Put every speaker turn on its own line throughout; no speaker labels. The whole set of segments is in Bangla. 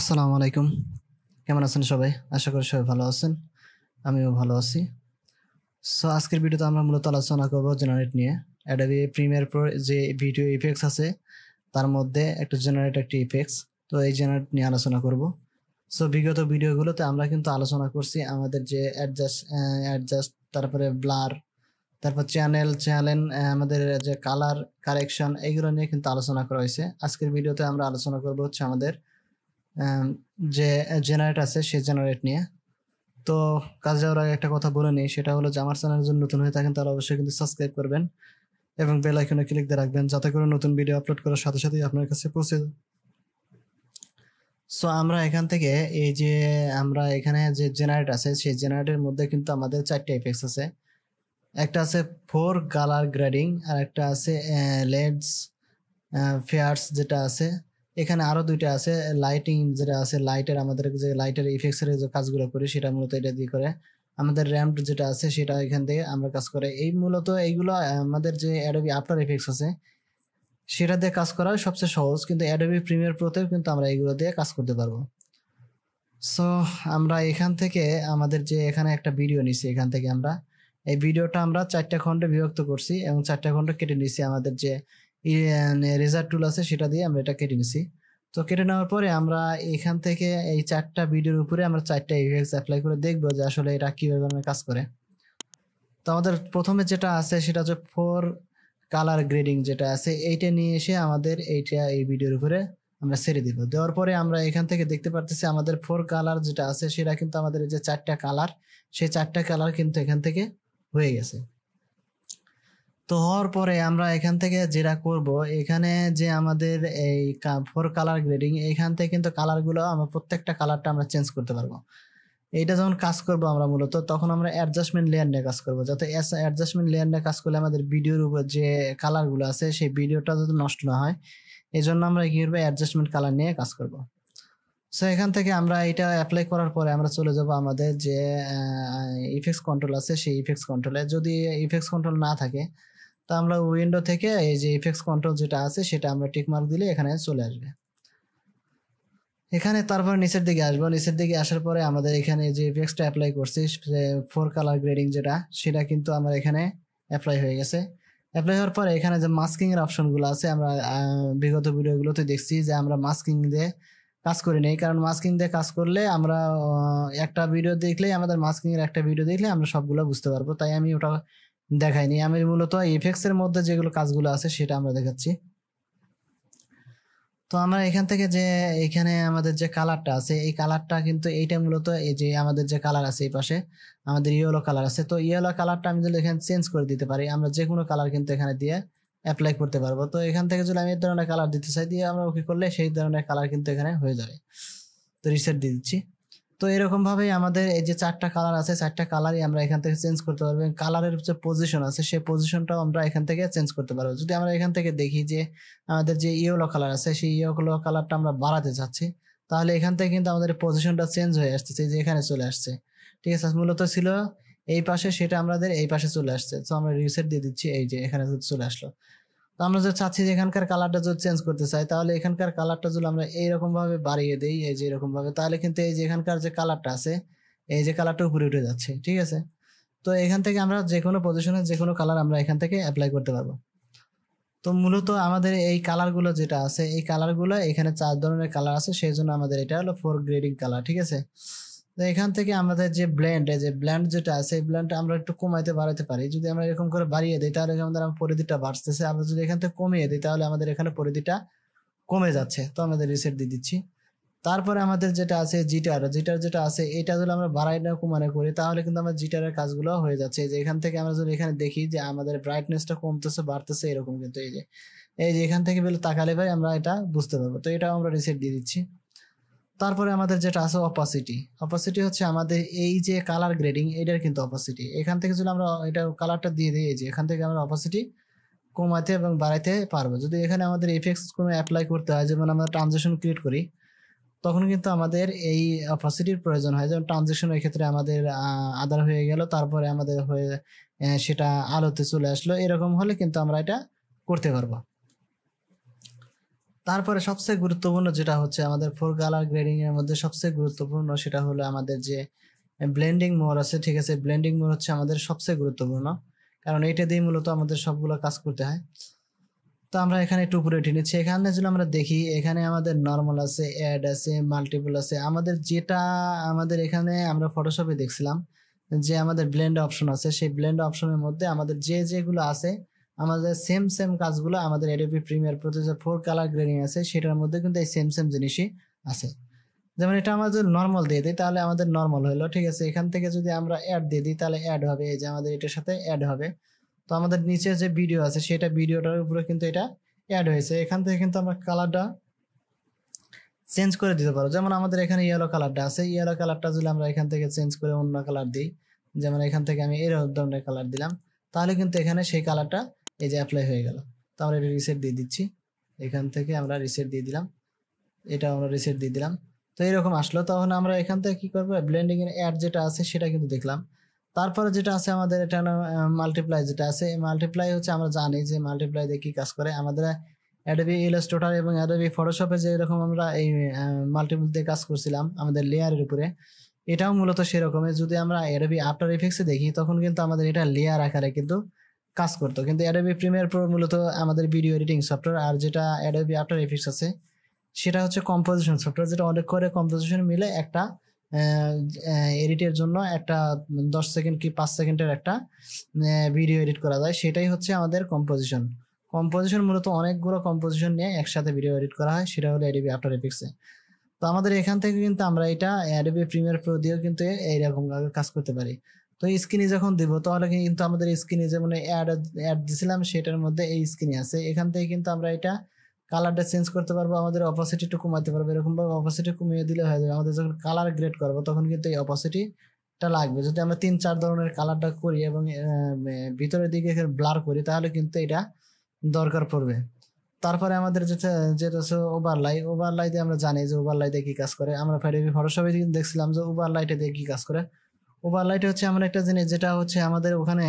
আসসালামু আলাইকুম। কেমন আছেন সবাই? আশা করি সবাই ভালো আছেন। আমিও ভালো আছি। আজকের ভিডিওতে আমরা মূলত আলোচনা করব জেনারেট নিয়ে। Adobe Premiere Pro যে ভিডিও ইফেক্টস আছে তার মধ্যে একটা জেনারেট একটি ইফেক্টস। তো এই জেনারেট নিয়ে আলোচনা করব। বিগত ভিডিওগুলোতে আমরা কিন্তু আলোচনা করছি আমাদের যে অ্যাডজাস্ট তারপরে ব্লার, তারপর চ্যানেল আমাদের যে কালার কারেকশন এগুলো নিয়ে কিন্তু আলোচনা করা হয়েছে। আজকের ভিডিওতে আমরা আলোচনা করব হচ্ছে আমাদের যে জেনারেট আছে সেই জেনারেট নিয়ে। তো কাজ যাওয়ার আগে একটা কথা বলে নিই, সেটা হলো যে আমার চ্যানেলের জন্য নতুন হয়ে থাকেন তাহলে অবশ্যই কিন্তু সাবস্ক্রাইব করবেন এবং বেল আইকনে ক্লিক দিয়ে রাখবেন যাতে করে নতুন ভিডিও আপলোড করার সাথে সাথেই আপনার কাছে পৌঁছে যায়। আমরা এখান থেকে এই যে আমরা এখানে যে জেনারেট আছে সেই জেনারেটের মধ্যে কিন্তু আমাদের 4টা ইফেক্টস আছে। একটা আছে ফোর কালার গ্রেডিং, আর একটা আছে লেডস ফেয়ার্স যেটা আছে। এখানে আরো দুইটা আছে লাইটিং যেটা আছে, লাইটের আমাদের যে লাইটের ইফেক্টসের যে কাজগুলো করি সেটা মূলত এটা দিয়ে করে। আমাদের র্যাম্প যেটা আছে সেটা এখান থেকে আমরা কাজ করে। এই মূলত এইগুলো আমাদের যে অ্যাডোবি আফটার ইফেক্টস আছে সেটা দিয়ে কাজ করা সবচেয়ে সহজ, কিন্তু অ্যাডোবি প্রিমিয়ার প্রোতেও কিন্তু আমরা এগুলো দিয়ে কাজ করতে পারবো। সো আমরা এখান থেকে আমাদের যে এখানে একটা ভিডিও নিছি, এখান থেকে আমরা এই ভিডিওটা আমরা 4টা খণ্ডে বিভক্ত করছি এবং 4টা খণ্ড কেটে নিছি। আমাদের যে রেজার টুল আছে সেটা দিয়ে আমরা এটা কেটে নিছি। তো কেটে নেওয়ার পরে আমরা এখান থেকে এই 4টা ভিডিওর উপরে আমরা 4টা ইফেক্টস অ্যাপ্লাই করে দেখবো যে আসলে এটা কিভাবে কাজ করে। তো আমাদের প্রথমে যেটা আছে সেটা হচ্ছে ফোর কালার গ্রেডিং যেটা আছে, এইটা নিয়ে এসে আমাদের এই ভিডিওর উপরে আমরা ছেড়ে দিব। দেওয়ার পরে আমরা এখান থেকে দেখতে পারতেছি আমাদের ফোর কালার যেটা আছে সেটা কিন্তু আমাদের যে 4টা কালার, সেই 4টা কালার কিন্তু এখান থেকে হয়ে গেছে। তো হওয়ার পরে আমরা এখান থেকে যেটা করব, এখানে যে আমাদের এই ফোর কালার গ্রেডিং, এখান থেকে কিন্তু কালারগুলো আমরা প্রত্যেকটা কালারটা আমরা চেঞ্জ করতে পারবো। এইটা যখন কাজ করব আমরা মূলত তখন আমরা অ্যাডজাস্টমেন্ট লেয়ার নিয়ে কাজ করব, যাতে অ্যাডজাস্টমেন্ট লেয়ার নিয়ে কাজ করলে আমাদের ভিডিওর উপর যে কালারগুলো আছে সেই ভিডিওটা যাতে নষ্ট না হয়, এই জন্য আমরা কি করবো অ্যাডজাস্টমেন্ট কালার নিয়ে কাজ করব। এখান থেকে আমরা এটা অ্যাপ্লাই করার পরে আমরা চলে যাব আমাদের যে ইফেক্টস কন্ট্রোল আছে সেই ইফেক্টস কন্ট্রোলে। যদি ইফেক্টস কন্ট্রোল না থাকে তো আমরা উইন্ডো থেকে এই যে ইফেক্টস কন্ট্রোল যেটা আছে সেটা আমরা টিক মার্ক দিলে এখানে চলে আসবে। এখানে তারপর নিচের দিকে আসবো, নিচের দিকে আসার পরে আমাদের এখানে যে ইফেক্টসটা অ্যাপ্লাই করছি ফোর কালার গ্রেডিং যেটা, সেটা কিন্তু আমার এখানে অ্যাপ্লাই হয়ে গেছে। অ্যাপ্লাই হওয়ার পরে এখানে যে মাস্কিং এর অপশনগুলো আছে আমরা বিগত ভিডিওগুলোতে দেখছি যে আমরা মাস্কিং দিয়ে কাজ করি নাই, কারণ মাস্কিং দিয়ে কাজ করলে আমরা একটা ভিডিও দেখলেই আমাদের মাস্কিং এর একটা ভিডিও দেখলে আমরা সবগুলো বুঝতে পারবো, তাই আমি ওটা দেখাইনি। আমি মূলত ইফেক্টস এর মধ্যে যেগুলো কাজগুলো আছে সেটা আমরা দেখাচ্ছি। তো আমরা এখান থেকে যে এখানে আমাদের যে কালারটা আছে এই কালারটা কিন্তু এইটা মূলত এই যে আমাদের যে কালার আছে এই পাশে আমাদের ইয়েলো কালার আছে। তো ইয়েলো কালারটা আমি যদি এখানে চেঞ্জ করে দিতে পারি, আমরা যে কোনো কালার কিন্তু এখানে দিয়ে অ্যাপ্লাই করতে পারবো। তো এখান থেকে যদি আমি এই ধরনের কালার দিতে চাই দিয়ে আমরা ওকে করলে সেই ধরনের কালার কিন্তু এখানে হয়ে যাবে। তো রিসেট দিয়ে দিচ্ছি। তো এরকম ভাবেই আমাদের এই যে 4টা কালার আছে 4টা কালারই আমরা এখান থেকে চেঞ্জ করতে পারবো। কালারের যে পজিশন আছে সেই পজিশনটাও আমরা এখান থেকে চেঞ্জ করতে পারবো। যদি আমরা এখান থেকে দেখি যে আমাদের যে ইয়েলো কালার আছে সেই ইয়েলো কালারটা আমরা বাড়াতে চাচ্ছি, তাহলে এখান থেকে কিন্তু আমাদের পজিশনটা চেঞ্জ হয়ে আসতেছে, যে এখানে চলে আসছে। ঠিক আছে, মূলত ছিল এই পাশে, সেটা আমাদের এই পাশে চলে আসছে। তো আমরা রিসেট দিয়ে দিচ্ছি, এই যে এখানে চলে আসলো। তো আমরা যদি চাচ্ছি যে এখানকার কালারটা যদি চেঞ্জ করতে চাই, তাহলে এখানকার কালারটা যদি আমরা এইরকম ভাবে বাড়িয়ে দিই, এই যে এরকম ভাবে, তাহলে কিন্তু এই যে এখানকার যে কালারটা আছে এই যে কালারটা উপরে উঠে যাচ্ছে। ঠিক আছে, তো এখান থেকে আমরা যে কোনো পজিশনে যে কোনো কালার আমরা এখান থেকে অ্যাপ্লাই করতে পারবো। তো মূলত আমাদের এই কালারগুলো যেটা আছে এই কালারগুলো এখানে 4 ধরনের কালার আছে, সেই জন্য আমাদের এটা হলো ফোর গ্রেডিং কালার। ঠিক আছে, তো এখান থেকে আমাদের যে ব্ল্যান্ড যেটা আছে এই ব্ল্যান্ডটা আমরা একটু কমাইতে বাড়াতে পারি। যদি আমরা এরকম করে বাড়িয়ে দিই তাহলে আমাদের পরিধিটা বাড়তেছে, আমরা যদি এখান থেকে কমিয়ে দিই তাহলে আমাদের এখানে পরিধিটা কমে যাচ্ছে। তো আমাদের রিসেট দিয়ে দিচ্ছি। তারপরে আমাদের যেটা আছে জিটার যেটা আছে এটা যদি আমরা বাড়াই না কমানো করি তাহলে কিন্তু আমার জিটারের কাজগুলো হয়ে যাচ্ছে। যে এখান থেকে আমরা যদি এখানে দেখি যে আমাদের ব্রাইটনেসটা কমতেছে বাড়তেছে এরকম, কিন্তু এই যে এখান থেকে বেলে তাকালে ভাই আমরা এটা বুঝতে পারবো। তো এটাও আমরা রিসেট দিয়ে দিচ্ছি। তারপরে আমাদের যেটা আছে অপাসিটি হচ্ছে আমাদের এই যে কালার গ্রেডিং এটার কিন্তু অপাসিটি। এখান থেকে যদি আমরা এটা কালারটা দিয়ে দিই, এই যে এখান থেকে আমরা অপাসিটি কমাতে এবং বাড়াইতে পারবো। যদি এখানে আমাদের ইফেক্টস কোনো অ্যাপ্লাই করতে হয়, যেমন আমরা ট্রানজিশন ক্রিয়েট করি, তখন কিন্তু আমাদের এই অপাসিটির প্রয়োজন হয়। যেমন ট্রানজিশনের ক্ষেত্রে আমাদের আদার হয়ে গেল, তারপরে আমাদের হয়ে সেটা আলোতে চলে আসলো, এরকম হলে কিন্তু আমরা এটা করতে পারবো। তারপরে সবচেয়ে গুরুত্বপূর্ণ যেটা হচ্ছে আমাদের ফোর কালার গ্রেডিং এর মধ্যে সবচেয়ে গুরুত্বপূর্ণ সেটা হলো আমাদের যে ব্লেন্ডিং মোড আছে, ঠিক আছে। ব্লেন্ডিং মোড হচ্ছে আমাদের সবচেয়ে গুরুত্বপূর্ণ, কারণ এইটা দিয়ে মূলত আমাদের সবগুলো কাজ করতে হয়। তো আমরা এখানে একটু উপরে উঠে নিচ্ছি। এখানে যদি আমরা দেখি, এখানে আমাদের নর্মাল আছে, অ্যাড আছে, মাল্টিপল আছে। আমাদের যেটা আমাদের এখানে আমরা ফটোশপে দেখছিলাম যে আমাদের ব্লেন্ড অপশন আছে, সেই ব্লেন্ড অপশনের মধ্যে আমাদের যেগুলো আছে আমাদের সেম কাজগুলো আমাদের অ্যাডোবি প্রিমিয়ার প্রো যে ফোর কালার গ্রেডিং আছে সেটার মধ্যে কিন্তু এই সেম জিনিসই আছে। যেমন এটা আমরা যদি নর্মাল দিয়ে দিই তাহলে আমাদের নর্মাল হলো, ঠিক আছে। এখান থেকে যদি আমরা অ্যাড দিয়ে দিই তাহলে অ্যাড হবে, এই যে আমাদের এটার সাথে অ্যাড হবে। তো আমাদের নিচে যে ভিডিও আছে সেটা ভিডিওটার উপরে কিন্তু এটা অ্যাড হয়েছে। এখান থেকে কিন্তু আমরা কালারটা চেঞ্জ করে দিতে পারো। যেমন আমাদের এখানে ইয়েলো কালারটা আছে, ইয়েলো কালারটা যদি আমরা এখান থেকে চেঞ্জ করে অন্য কালার দিই, যেমন এখান থেকে আমি এরকম ধরনের কালার দিলাম, তাহলে কিন্তু এখানে সেই কালারটা এই যে অ্যাপ্লাই হয়ে গেল। তো আমরা এটা রিসেট দিয়ে দিচ্ছি, এখান থেকে আমরা রিসেট দিয়ে দিলাম, এটা আমরা রিসেট দিয়ে দিলাম। তো এরকম আসলো। তখন আমরা এখান থেকে কি করবো, ব্লেন্ডিং এর অ্যাড যেটা আছে সেটা কিন্তু দেখলাম। তারপরে যেটা আছে আমাদের এটা মাল্টিপ্লাই যেটা আছে, মাল্টিপ্লাই হচ্ছে আমরা জানি যে মাল্টিপ্লাই দিয়ে কি কাজ করে। আমাদের অ্যাডোবি ইলাস্ট্রেটর এবং অ্যাডোবি ফটোশপে যে এরকম আমরা এই মাল্টিপল দিয়ে কাজ করছিলাম আমাদের লেয়ারের উপরে, এটাও মূলত সেরকমই। যদি আমরা অ্যাডোবি আফটার ইফেক্টসে দেখি তখন কিন্তু আমাদের এটা লেয়ার আকারে কিন্তু কাজ করতো, কিন্তু অ্যাডোবি প্রিমিয়ার প্রো মূলত আমাদের ভিডিও এডিটিং সফটওয়্যার। আর যেটা অ্যাডোবি আফটার ইফেক্টস আছে সেটা হচ্ছে কম্পোজিশন সফটওয়্যার, যেটা অনেক করে কম্পোজিশন মিলে একটা এডিটের জন্য একটা 10 সেকেন্ড কি 5 সেকেন্ডের একটা ভিডিও এডিট করা যায়, সেটাই হচ্ছে আমাদের কম্পোজিশন। কম্পোজিশন মূলত অনেকগুলো কম্পোজিশন নিয়ে একসাথে ভিডিও এডিট করা হয়, সেটা হলো অ্যাডোবি আফটার ইফেক্টসে। তো আমাদের এখান থেকে কিন্তু আমরা এটা অ্যাডোবি প্রিমিয়ার প্রো দিয়েও কিন্তু এইরকম কাজ করতে পারি। তো স্ক্রিনে যখন দিব তাহলে কিন্তু আমাদের স্ক্রিনে যেমন অ্যাড দিছিলাম সেটার মধ্যে এই স্ক্রিনে আছে, এখান থেকে কিন্তু আমরা এটা কালারটা চেঞ্জ করতে পারবো, আমাদের অপাসিটি একটু কমাতে পারবো। এরকম ভাবে অপাসিটি কমিয়ে দিলে হয়ে যাবে। আমাদের যখন কালার গ্রেড করবো তখন কিন্তু এই অপাসিটিটা লাগবে। যদি আমরা 3-4 ধরনের কালারটা করি এবং ভিতরের দিকে ব্লার করি তাহলে কিন্তু এটা দরকার পড়বে। তারপরে আমাদের যেটা যেটা হচ্ছে ওভারলাই দিয়ে আমরা জানি যে ওভারলাই দিয়ে কি কাজ করে। আমরা ফটোশপে দেখছিলাম যে ওভারলাইটে দিয়ে কি কাজ করে। ওভারলাইট হচ্ছে এমন একটা জিনিস যেটা হচ্ছে আমাদের ওখানে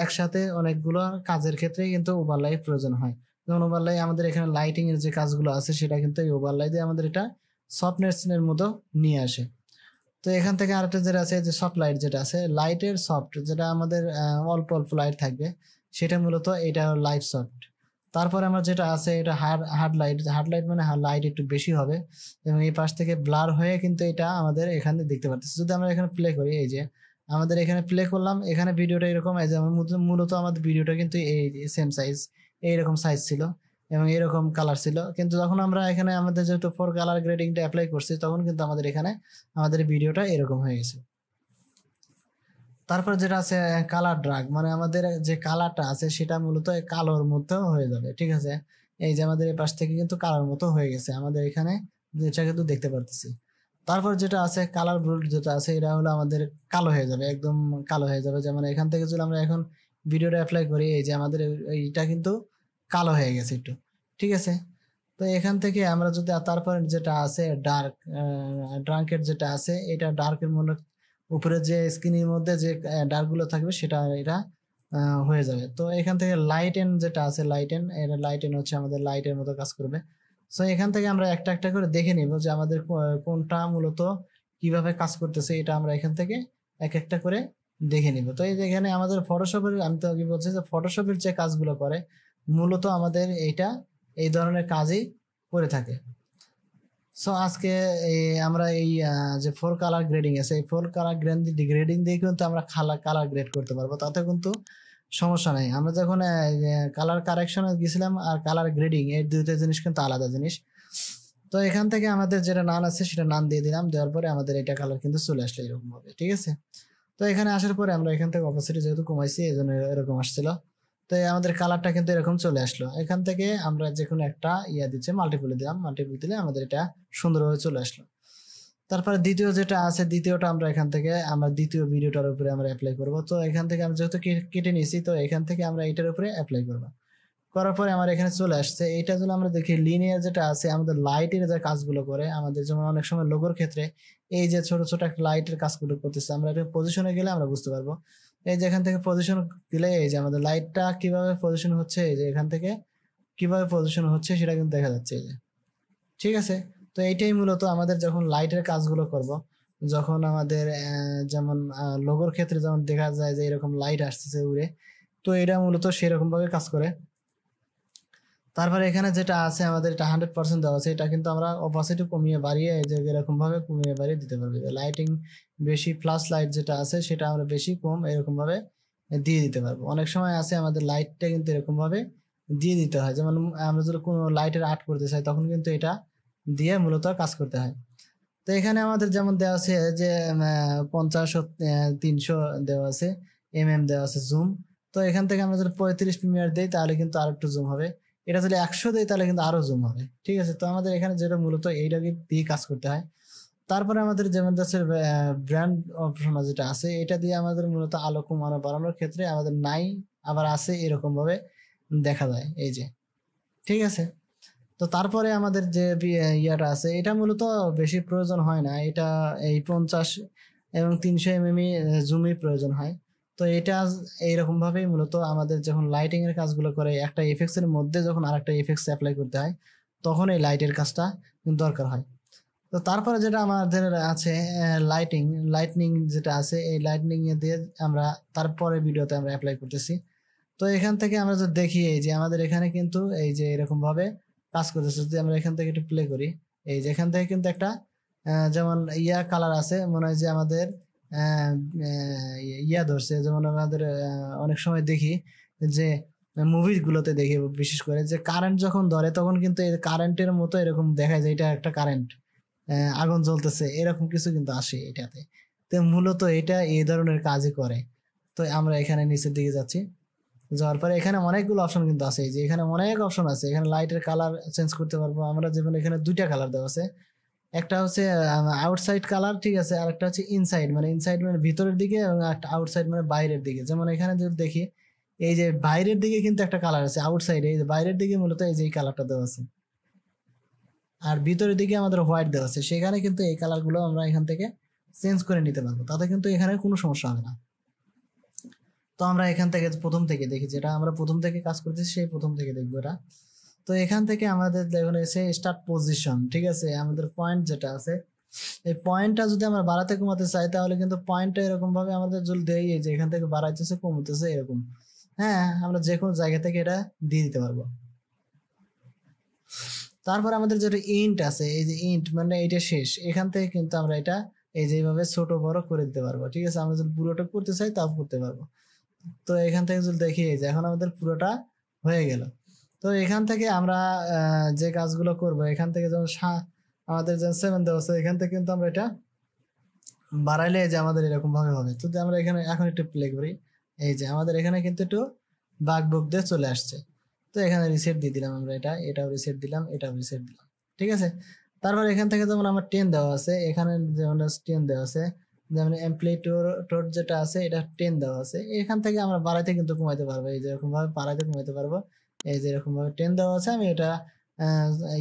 একসাথে অনেকগুলো কাজের ক্ষেত্রে কিন্তু ওভারলাই প্রয়োজন হয়। যেমন ওভারলাই আমাদের এখানে লাইটিং এর যে কাজগুলো আছে সেটা কিন্তু এই ওভারলাই দিয়ে আমাদের এটা সফটনেসের মতো নিয়ে আসে। তো এখান থেকে আরেকটা যেটা আছে যে সফট লাইট যেটা আছে, লাইটের সফট যেটা আমাদের অল্প অল্প লাইট থাকবে সেটা মূলত এটা লাইট সফট। তারপরে আমার যেটা আছে এটা হার্ড লাইট মানে লাইট একটু বেশি হবে এবং এই পাশ থেকে ব্লার হয়ে কিন্তু এটা আমাদের এখানে দেখতে পাচ্ছি। যদি আমরা এখানে প্লে করি, এই যে আমাদের এখানে প্লে করলাম, এখানে ভিডিওটা এরকম, এই যে মূলত আমাদের ভিডিওটা কিন্তু এই সেম সাইজ, এইরকম সাইজ ছিল এবং এরকম কালার ছিল। কিন্তু যখন আমরা এখানে আমাদের যেহেতু ফোর কালার গ্রেডিংটা অ্যাপ্লাই করছি তখন কিন্তু আমাদের এখানে আমাদের ভিডিওটা এরকম হয়ে গেছে। তারপর যেটা আছে কালার ড্রাগ, মানে আমাদের যে কালারটা আছে সেটা মূলত কালোর মধ্যেও হয়ে যাবে, ঠিক আছে। এই যে আমাদের এই পাশ থেকে কিন্তু কালার মতো হয়ে গেছে আমাদের এখানে, যেটা কিন্তু দেখতে পারতেছি। তারপর যেটা আছে কালার ব্লুড যেটা আছে, এটা হলো আমাদের কালো হয়ে যাবে, একদম কালো হয়ে যাবে। যেমন এখান থেকে যদি আমরা এখন ভিডিওটা অ্যাপ্লাই করি, এই যে আমাদের এইটা কিন্তু কালো হয়ে গেছে একটু, ঠিক আছে। তো এখান থেকে আমরা যদি তারপর যেটা আছে ডার্কের যেটা আছে, এটা ডার্কের মনে উপরে যে স্ক্রিনের মধ্যে যে ডার্কগুলো থাকবে সেটা এটা হয়ে যাবে। তো এখান থেকে লাইটেন যেটা আছে, লাইটেন হচ্ছে আমাদের লাইটের মতো কাজ করবে। সো এখান থেকে আমরা একটা একটা করে দেখে নিব যে আমাদের কোনটা মূলত কিভাবে কাজ করতেছে, এটা আমরা এখান থেকে এক একটা করে দেখে নিব। তো এই যে এখানে আমাদের ফটোশপের, আমি তো আগে বলছি যে ফটোশপের যে কাজগুলো করে মূলত আমাদের এইটা এই ধরনের কাজই করে থাকে। সো আজকে আমরা এই যে ফোর কালার গ্রেডিং আছে, এই ফোর কালার গ্রেডিং দিয়ে কিন্তু আমরা কালার গ্রেড করতে পারবো, তাতে কিন্তু সমস্যা নাই। আমরা যখন কালার কারেকশনে গেছিলাম আর কালার গ্রেডিং, এই দুইটা জিনিস কিন্তু আলাদা জিনিস। তো এখান থেকে আমাদের যেটা নান আছে সেটা নান দিয়ে দিলাম, দেওয়ার পরে আমাদের এটা কালার কিন্তু চলে আসলো এরকম ভাবে, ঠিক আছে। তো এখানে আসার পরে আমরা এখান থেকে অপাসিটি যেহেতু কমাইছি এই জন্য এরকম আসছিল। তো আমাদের কালারটা কিন্তু এরকম চলে আসলো। এখান থেকে আমরা যে কোনো একটা দিচ্ছে মাল্টিপল দিলাম, মাল্টিপল দিলে আমাদের এটা সুন্দরভাবে চলে আসলো। তারপরে দ্বিতীয় যেটা আছে, দ্বিতীয়টা আমরা এখান থেকে আমরা দ্বিতীয় ভিডিওটার উপরে আমরা অ্যাপ্লাই করব। তো এখান থেকে আমি যেহেতু কেটে নিয়েছি, তো এখান থেকে আমরা এটার উপরে অ্যাপ্লাই করবো। করার পরে আমার এখানে চলে আসছে। এটা যদি আমরা দেখি লিনিয়ার যেটা আছে, আমাদের লাইটের যে কাজগুলো করে আমাদের, যেমন অনেক সময় লোগোর ক্ষেত্রে এই যে ছোট ছোট একটা লাইটের কাজগুলো করতেছে, আমরা এটা পজিশনে গেলে আমরা বুঝতে পারবো। এই যে এখান থেকে পজিশন দিলে এই যে আমাদের লাইটটা কিভাবে পজিশন হচ্ছে, এই যে এখান থেকে কিভাবে পজিশন হচ্ছে সেটা কিন্তু দেখা যাচ্ছে এই যে। ঠিক আছে, তো এইটাই মূলত আমাদের যখন লাইটের কাজগুলো করব, যখন আমাদের যেমন লোগোর ক্ষেত্রে যেমন দেখা যায় যে এরকম লাইট আসতেছে উড়ে, তো এটা মূলত সেরকম ভাবে কাজ করে। তারপরে এখানে যেটা আছে আমাদের এটা 100% দেওয়া আছে, এটা কিন্তু আমরা অপাসিটি কমিয়ে বাড়িয়ে এই যে এরকম ভাবে কমিয়ে বাড়িয়ে দিতে পারবো। লাইটিং বেশি ফ্ল্যাশ লাইট যেটা আছে সেটা আমরা বেশি কম এরকম ভাবে দিয়ে দিতে পারবো। অনেক সময় আছে আমাদের লাইটটা কিন্তু এরকম ভাবে দিয়ে দিতে হয়, যেমন আমরা যদি কোনো লাইটের আর্ট করতে চাই তখন কিন্তু এটা দিয়ে মূলত কাজ করতে হয়। তো এখানে আমাদের যেমন দেওয়া আছে যে 50 ও 300 দেওয়া আছে, দেওয়া আছে জুম। তো এখান থেকে আমরা যদি 35 প্রিমিয়ার দিই তাহলে কিন্তু আরো একটু জুম হবে, এটা যদি 100 দেই তাহলে কিন্তু আরো জুম হবে। ঠিক আছে, তো আমাদের এখানে যেটা মূলত এইটাকে দিয়ে কাজ করতে হয়। তারপরে আমাদের যেমন আছে ব্র্যান্ড অপশন যেটা আছে, এটা দিয়ে আমাদের মূলত আলো কমানো বাড়ানোর ক্ষেত্রে আমাদের নাই, আবার আছে এরকম ভাবে দেখা যায় এই যে। ঠিক আছে, তো তারপরে আমাদের যে ইয়াটা আছে এটা মূলত বেশি প্রয়োজন হয় না, এটা এই 50 এবং 300 জুমই প্রয়োজন হয়। তো এটা এইরকম ভাবেই মূলত আমাদের যখন লাইটিং এর কাজগুলো করে একটা এফেক্টস এর মধ্যে যখন আরেকটা এফেক্টস অ্যাপ্লাই করতে হয় তখন এই লাইটের কাজটা দরকার হয়। তো তারপরে যেটা আমাদের আছে লাইটনিং যেটা আছে, এই লাইটনিং এ দিয়ে আমরা তারপরে ভিডিওতে আমরা অ্যাপ্লাই করতেছি। তো এখান থেকে আমরা যদি দেখি এই যে আমাদের এখানে কিন্তু এই যে এরকম ভাবে কাজ করতেছে। যদি আমরা এখান থেকে একটু প্লে করি, এই যে এখান থেকে কিন্তু একটা যেমন কালার আছে, মনে হয় যে আমাদের আহ, ধরছে, যেমন আমাদের অনেক সময় দেখি যে মুভিজ গুলোতে দেখি বিশেষ করে যে কারেন্ট যখন ধরে তখন কিন্তু এই কারেন্টের মতো এরকম দেখায় যে এটা একটা কারেন্ট, আগুন জ্বলতেছে এরকম কিছু কিন্তু আসে এটাতে। তো মূলত এটা এই ধরনের কাজই করে। তো আমরা এখানে নিচের দিকে যাচ্ছি, যাওয়ার পরে এখানে অনেকগুলো অপশন কিন্তু আছে, যে এখানে অনেক অপশন আছে। এখানে লাইটের কালার চেঞ্জ করতে পারবো আমরা, যেমন এখানে দুইটা কালার দেওয়া আছে, একটা হচ্ছে আউটসাইড কালার, ঠিক আছে, আর একটা হচ্ছে ইনসাইড, মানে ইনসাইড মানে ভিতরের দিকে, এবং একটা আউটসাইড মানে বাইরের দিকে। যেমন এখানে যদি দেখি এই যে বাইরের দিকে কিন্তু একটা কালার আছে, আউটসাইড এই যে বাইরের দিকে মূলত এই যে এই কালারটা দেওয়া আছে, আর ভিতরের দিকে আমাদের হোয়াইট দেওয়া আছে। সেখানে কিন্তু এই কালারগুলো আমরা এখান থেকে চেঞ্জ করে নিতে পারবো, তাতে কিন্তু এখানে কোনো সমস্যা হবে না। তো আমরা এখান থেকে প্রথম থেকে দেখি, যেটা আমরা প্রথম থেকে কাজ করতেছি সেই প্রথম থেকে দেখবো এটা। তো এখান থেকে আমাদের দেখুন এসে স্টার্ট পজিশন, ঠিক আছে, আমাদের পয়েন্ট যেটা আছে এই পয়েন্টটা যদি আমরা বাড়াতে কমাতে চাই তাহলে কিন্তু পয়েন্টটা এরকম ভাবে আমাদের যদি দেই যে এখান থেকে বাড়াইতেছে কমতেছে এরকম, হ্যাঁ, আমরা যে কোনো জায়গা থেকে এটা দিয়ে দিতে পারবো। তারপর আমাদের যেটা ইন্ট আছে, এই যে ইন্ট মানে এটা শেষ, এখান থেকে কিন্তু আমরা এটা এই যে এইভাবে ছোট বড় করে দিতে পারবো। ঠিক আছে, আমরা যদি পুরোটা করতে চাই তাও করতে পারবো। তো এখান থেকে যদি দেখি যে এখন আমাদের পুরোটা হয়ে গেল। তো এখান থেকে আমরা যে কাজগুলো করব, এখান থেকে যেমন আমাদের যে 7 দেওয়া আছে, এখান থেকে কিন্তু আমরা এটা বাড়াইলে যে আমাদের এরকম ভাবে হবে। যদি আমরা এখানে এখন একটু প্লে করি, এই যে আমাদের এখানে কিন্তু একটু বাগ বুক দিয়ে চলে আসছে। তো এখানে রিসেট দিয়ে দিলাম আমরা, এটাও রিসেট দিলাম, এটাও রিসেট দিলাম। ঠিক আছে, তারপর এখান থেকে যেমন আমার 10 দেওয়া আছে, এখানে যেমন 10 দেওয়া আছে, যেমন এমপ্লিটিউড যেটা আছে এটা 10 দেওয়া আছে, এখান থেকে আমরা বাড়াইতে কিন্তু কমাইতে পারবো, এই যে এরকম ভাবে বাড়াইতে কমাইতে পারবো। এই যে এরকম ভাবে 10 দেওয়া আছে, আমি এটা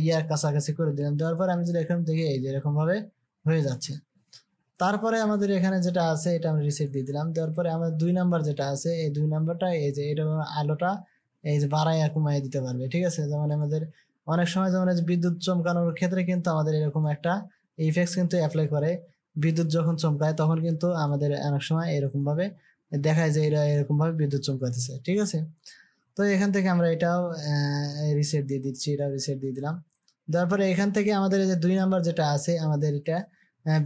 ইয়ার কাছাকাছি করে দিলাম। দেওয়ার পর আমি যদি এখান থেকে এই যে এরকম ভাবে হয়ে যাচ্ছে। তারপরে আমাদের এখানে যেটা আছে এটা আমরা রিসেট দিয়ে দিলাম। দেওয়ার পরে আমাদের 2 নাম্বার যেটা আছে, এই 2 নাম্বারটা এই যে এটা আলোটা এই যে বাড়াইয়া কমাইয়া দিতে পারবে। ঠিক আছে, যেমন আমাদের অনেক সময় যেমন বিদ্যুৎ চমকানোর ক্ষেত্রে কিন্তু আমাদের এরকম একটা ইফেক্টস কিন্তু অ্যাপ্লাই করে। বিদ্যুৎ যখন চমকায় তখন কিন্তু আমাদের অনেক সময় এরকম ভাবে দেখায় যে এরা এরকম ভাবে বিদ্যুৎ চমকাতেছে। ঠিক আছে, তো এখান থেকে আমরা এটাও রিসেট দিয়ে দিচ্ছি, এটাও রিসেট দিয়ে দিলাম। দেওয়ার পরে এখান থেকে আমাদের এই যে 2 নাম্বার যেটা আছে, আমাদের এটা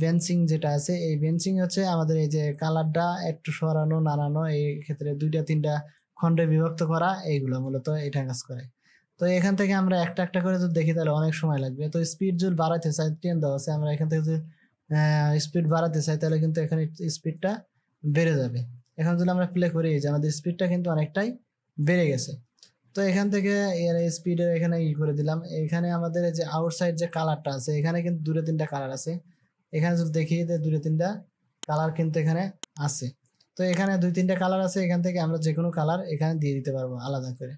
বেঞ্চিং যেটা আছে, এই বেঞ্চিং হচ্ছে আমাদের এই যে কালারটা একটু সরানো নাড়ানো, এই ক্ষেত্রে 2টা 3টা খণ্ডে বিভক্ত করা, এইগুলো মূলত এটা কাজ করে। তো এখান থেকে আমরা একটা একটা করে যদি দেখি তাহলে অনেক সময় লাগবে। তো স্পিড যদি বাড়াতে চাই 10 দেওয়া আছে, আমরা এখান থেকে যদি স্পিড বাড়াতে চাই তাহলে কিন্তু এখানে স্পিডটা বেড়ে যাবে। এখন যদি আমরা প্লে করি যে আমাদের স্পিডটা কিন্তু অনেকটাই বেড়ে গেছে। তো এখান থেকে এর স্পিডের এখানে করে দিলাম। এখানে আমাদের যে আউটসাইড যে কালারটা আছে, এখানে কিন্তু 2-3টা কালার আছে। এখানে যদি দেখি যে 2-3টা কালার কিন্তু এখানে আছে। তো এখানে 2-3টা কালার আছে, এখান থেকে আমরা যে কোনো কালার এখানে দিয়ে দিতে পারবো আলাদা করে।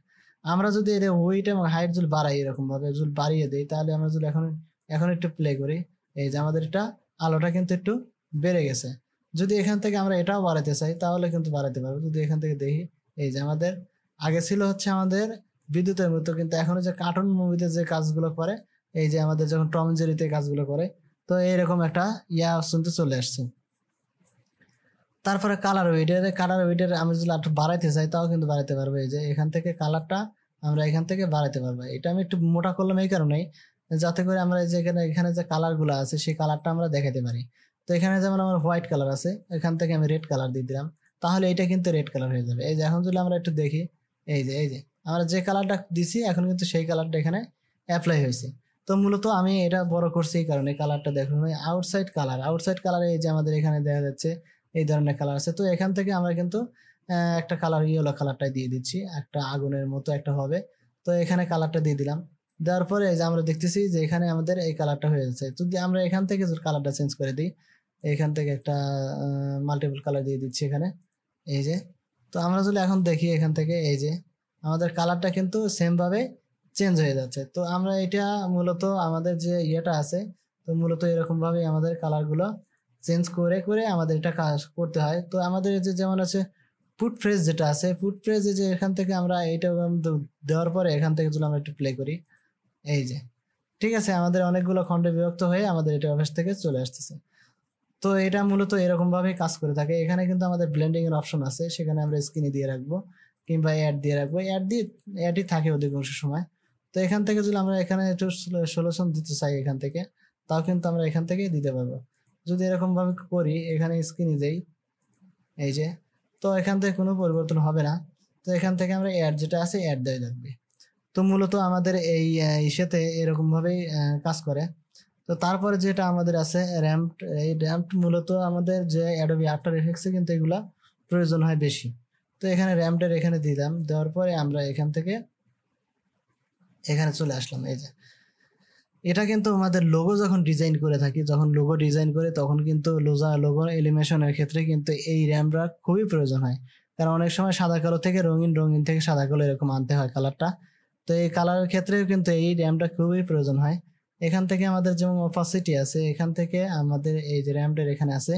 আমরা যদি এর ওয়েট এবং হাইট যদি বাড়াই, এরকম ভাবে যদি বাড়িয়ে দিই, তাহলে আমরা যদি এখন এখন একটু প্লে করি, এই যে আমাদের এটা আলোটা কিন্তু একটু বেড়ে গেছে। যদি এখান থেকে আমরা এটাও বাড়াতে চাই তাহলে কিন্তু বাড়াতে পারবো। যদি এখান থেকে দেখি এই যে আমাদের আগে ছিল হচ্ছে আমাদের বিদ্যুতের মতো, কিন্তু এখন যে কার্টুন মুভিতে যে কাজগুলো করে, এই যে আমাদের যখন টম জেরিতে কাজগুলো করে, তো এইরকম একটা শুনতে চলে আসছে। তারপরে কালার ওয়েটের আমি যদি একটু বাড়াইতে চাই তাও কিন্তু বাড়াইতে পারবো। এই যে এখান থেকে কালারটা আমরা এখান থেকে বাড়াইতে পারবো। এটা আমি একটু মোটা করলাম এই কারণেই, যাতে করে আমরা এই যে এখানে যে কালারগুলো আছে সেই কালারটা আমরা দেখাতে পারি। তো এখানে যেমন আমার হোয়াইট কালার আছে, এখান থেকে আমি রেড কালার দিয়ে দিলাম, তাহলে এটা কিন্তু রেড কালার হয়ে যাবে। এই যে এখন যদি আমরা একটু দেখি, এই যে আমরা যে কালারটা দিছি এখন কিন্তু সেই কালারটা এখানে অ্যাপ্লাই হয়েছে। তো মূলত আমি এটা বড় করছি এই কারণে, কালারটা দেখুন আউটসাইড কালার এই যে আমাদের এখানে দেখা যাচ্ছে এই ধরনের কালার আছে। তো এখান থেকে আমরা কিন্তু একটা কালার ইয়েলো কালারটা দিয়ে দিচ্ছি, একটা আগুনের মতো একটা হবে। তো এখানে কালারটা দিয়ে দিলাম, দেওয়ার পরে এই যে আমরা দেখতেছি যে এখানে আমাদের এই কালারটা হয়ে যাচ্ছে। যদি আমরা এখান থেকে কালারটা চেঞ্জ করে দিই, এখান থেকে একটা মাল্টিপল কালার দিয়ে দিচ্ছি এখানে, এই যে। তো আমরা যদি এখন দেখি এখান থেকে, এই যে আমাদের কালারটা কিন্তু সেম ভাবে চেঞ্জ হয়ে যাচ্ছে। তো আমরা এটা মূলত আমাদের যে ইয়েটা আছে, তো মূলত এরকম ভাবে আমাদের কালারগুলো চেঞ্জ করে করে আমাদের এটা কাজ করতে হয়। তো আমাদের যে যেমন আছে ফুড ফ্রেজ যেটা আছে, ফুড ফ্রেজে যে এখান থেকে আমরা এইটা দেওয়ার পরে এখান থেকে যদি আমরা একটু প্লে করি, এই যে ঠিক আছে, আমাদের অনেকগুলো খণ্ডে বিভক্ত হয়ে আমাদের এটা অভ্যাস থেকে চলে আসতেছে। তো এটা মূলত এরকম ভাবে কাজ করে থাকে। এখানে কিন্তু আমাদের ব্লেন্ডিং এর অপশন আছে, সেখানে আমরা স্ক্রিনে দিয়ে রাখবো কিংবা অ্যাড দিয়ে রাখবো, অ্যাডই থাকে অধিকাংশ সময়। তো এখান থেকে যদি আমরা এখানে একটু সলিউশন দিতে চাই এখান থেকে, তাও কিন্তু আমরা এখান থেকে দিতে পারবো। যদি এরকম ভাবে করি, এখানে স্ক্রিনে দেই, এই যে, তো এখান থেকে কোনো পরিবর্তন হবে না। তো এখান থেকে আমরা অ্যাড যেটা আছে অ্যাড দিয়ে রাখবে। তো মূলত আমাদের এই ইসেতে এরকম ভাবেই কাজ করে। তো তারপরে যেটা আমাদের আছে র্যাম্প, এই র্যাম্প মূলত আমাদের যে অ্যাডোবি আফটার এফেক্টসে কিন্তু এগুলা প্রয়োজন হয় বেশি। তো এখানে র্যাম্পটার এখানে দিলাম, দেওয়ার পরে আমরা এখান থেকে এখানে চলে আসলাম। এই যে এটা কিন্তু আমাদের লোগো যখন ডিজাইন করে থাকি, যখন লোগো ডিজাইন করে তখন কিন্তু লোগো এলিমেশনের ক্ষেত্রে কিন্তু এই র্যামটা খুবই প্রয়োজন হয়। কারণ অনেক সময় সাদা কালো থেকে রঙিন, রঙিন থেকে সাদা কালো এরকম আনতে হয় কালারটা। তো এই কালারের ক্ষেত্রেও কিন্তু এই র্যামটা খুবই প্রয়োজন হয়। এখান থেকে আমাদের যেমন অপাসিটি আছে, এখান থেকে আমাদের এই যে র্যামটার এখানে আছে,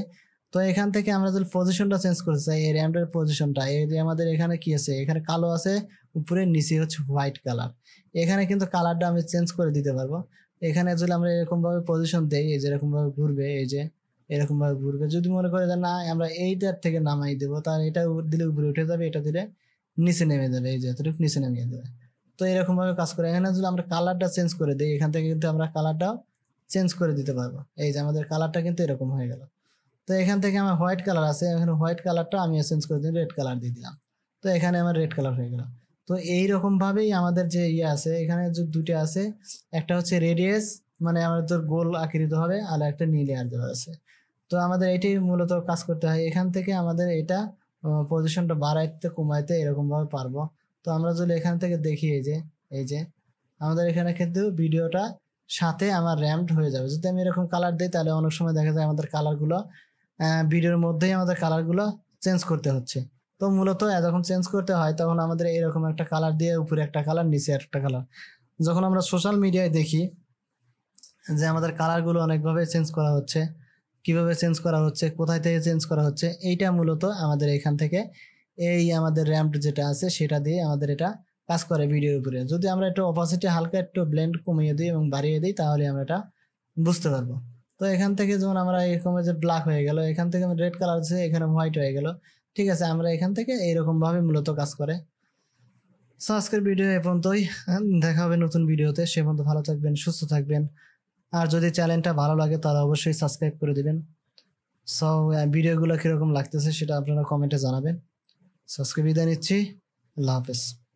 তো এখান থেকে আমরা যদি পজিশনটা চেঞ্জ করতে চাই, এই র্যামটার পজিশনটা, এই যে আমাদের এখানে কি আছে, এখানে কালো আছে, উপরে নিচে হচ্ছে হোয়াইট কালার। এখানে কিন্তু কালারটা আমি চেঞ্জ করে দিতে পারবো। এখানে যদি আমরা এরকম ভাবে পজিশন দেই, এই যে এরকম ভাবে ঘুরবে, এই যে এরকম ভাবে ঘুরবে। যদি মনে করে যে না আমরা এইটার থেকে নামাই দেবো, তাহলে এটা দিলে উপরে উঠে যাবে, এটা দিলে নিচে নেমে যাবে, এই যে এতটুকু নিচে নামিয়ে দেবে। তো এরকম ভাবে কাজ করে। এখানে যদি আমরা কালারটা চেঞ্জ করে দিই, এখান থেকে কিন্তু আমরা কালারটাও চেঞ্জ করে দিতে পারবো। এই যে আমাদের কালারটা কিন্তু এরকম হয়ে গেল। তো এখান থেকে আমার হোয়াইট কালার আছে, এখানে হোয়াইট কালারটা আমি চেঞ্জ করে দিই, রেড কালার দিয়ে দিলাম। তো এখানে আমার রেড কালার হয়ে গেল। তো এইরকম ভাবেই আমাদের যে ইয়ে আছে, এখানে যে দুটো আছে, একটা হচ্ছে রেডিয়াস, মানে আমাদের গোল আকৃতি হবে, আর একটা নীল আর দেওয়া আছে। তো আমাদের এটাই মূলত কাজ করতে হয়। এখান থেকে আমাদের এটা পজিশনটা বাড়াইতে কমাইতে এরকম ভাবে পারবো। তো আমরা যদি এখান থেকে দেখি, এই যে আমাদের এখানে কিন্তু ভিডিওটা সাথে আমার র্যাম্পড হয়ে যাবে। যদি আমি এরকম কালার দিই, তাহলে অনেক সময় দেখা যায় আমাদের কালারগুলো ভিডিওর মধ্যেই আমাদের কালারগুলো চেঞ্জ করতে হচ্ছে। তো মূলত যখন চেঞ্জ করতে হয় তখন আমাদের এরকম একটা কালার দিয়ে উপরে একটা কালার, নিচে একটা কালার। যখন আমরা সোশ্যাল মিডিয়ায় দেখি যে আমাদের কালারগুলো অনেকভাবে চেঞ্জ করা হচ্ছে, কিভাবে চেঞ্জ করা হচ্ছে, কোথায় থেকে চেঞ্জ করা হচ্ছে, এইটা মূলত আমাদের এখান থেকে এই আমাদের র্যাম্প যেটা আছে সেটা দিয়ে আমাদের এটা কাজ করে ভিডিওর উপরে। যদি আমরা একটু অপাসিটি হালকা একটু ব্লেন্ড কমিয়ে দিই এবং বাড়িয়ে দিই, তাহলে আমরা এটা বুঝতে পারবো। তো এখান থেকে যেমন আমরা এরকম যে ব্ল্যাক হয়ে গেল, এখান থেকে রেড কালার আছে, এখানে হোয়াইট হয়ে গেল। ঠিক আছে, আমরা এখান থেকে এইরকম ভাবে মূলত কাজ করে। সো আজকের ভিডিও এ পর্যন্তই। দেখা হবে নতুন ভিডিওতে। সে পর্যন্ত ভালো থাকবেন, সুস্থ থাকবেন। আর যদি চ্যানেলটা ভালো লাগে তাহলে অবশ্যই সাবস্ক্রাইব করে দিবেন। সো ভিডিওগুলো কিরকম লাগতেছে সেটা আপনারা কমেন্টে জানাবেন। সো আজকে বিদায় নিচ্ছি। আল্লাহ হাফেজ।